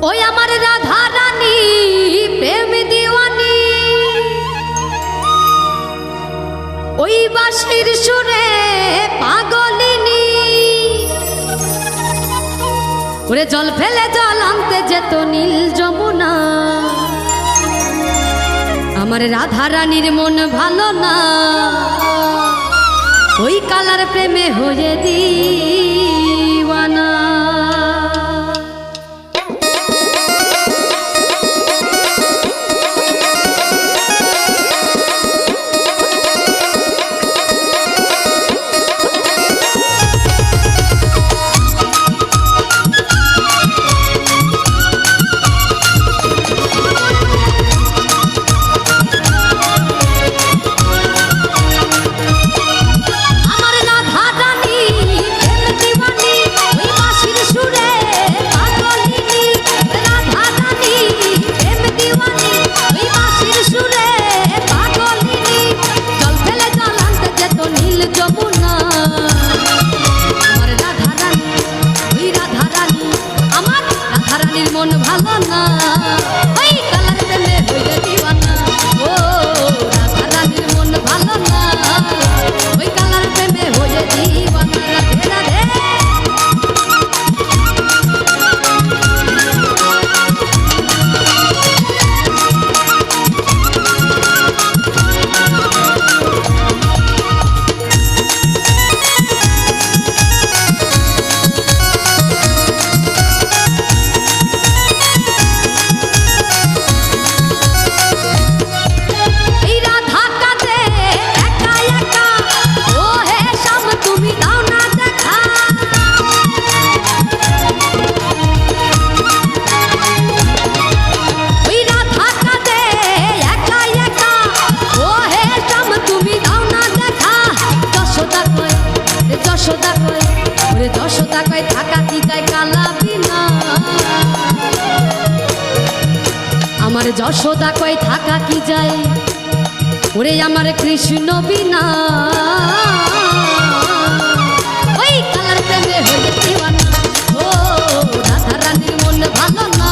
ওই আমার রাধা রানী প্রেম দিওয়ানি, ওই বাঁশির সুরে পাগলিনী। ওরে জল ফেলে জল আনতে যেত নীল যমুনা, আমার রাধা রানীর মন ভালো না, ওই কালার প্রেমে হয়ে দিওয়ানা। আমার যশোদা কয় থাকা কি যায়, ওরে আমার কৃষ্ণ বিনা, ওই কালার প্রেমে হয়ে দিওয়ানা। ও রাধা রানীর মন ভালো না,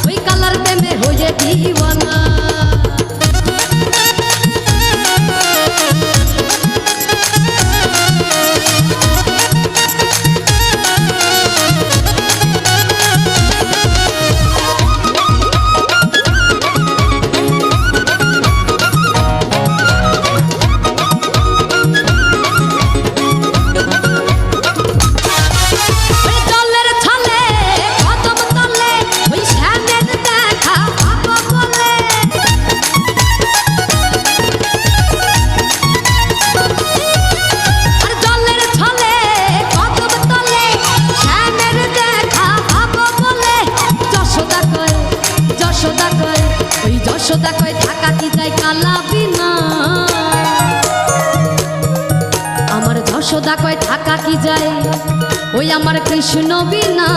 ওই কালার প্রেমে হয়ে দিওয়ানা। যশোদা কয় থাকা কি যায় কালা বিনা, আমার যশোদা কয় থাকা কি যায়, ওই আমার কৃষ্ণ বিনা,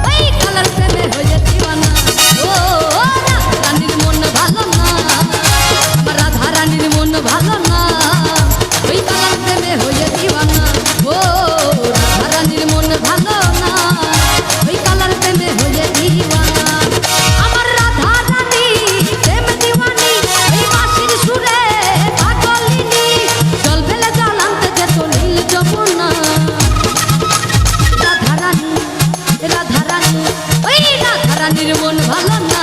ওই কালার প্রেমে হয়ে দিওয়ানা। ও রাধা রানীর মন ভালো না, আমার রাধা রানীর মন ভালো না, ওই কালার প্রেমে হয়ে দিওয়ানা। ও রাধা রানীর মন ভালো না, ওই কালার প্রেমে হয়ে দিওয়ানা। মন ভালো না,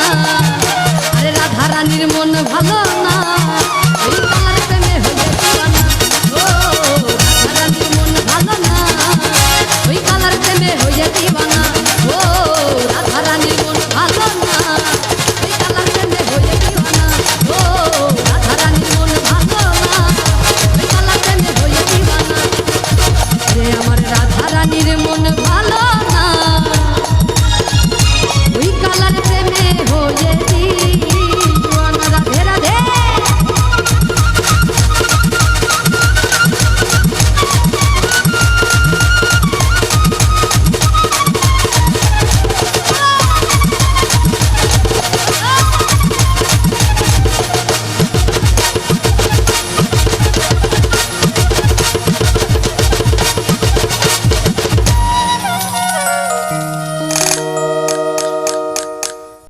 আরে রাধা রানীর মন ভালো না, ওই কালার প্রেমে হয়ে দিওয়ানা। ও রাধা রানীর মন ভালো না, ওই কালার প্রেমে হয়ে দিওয়ানা। ও রাধা রানীর মন ভালো না, ওই কালার প্রেমে হয়ে দিওয়ানা। ও রাধা রানীর মন ভালো না, ওই কালার প্রেমে হয়ে দিওয়ানা। রে আমার রাধা রানীর মন ভালো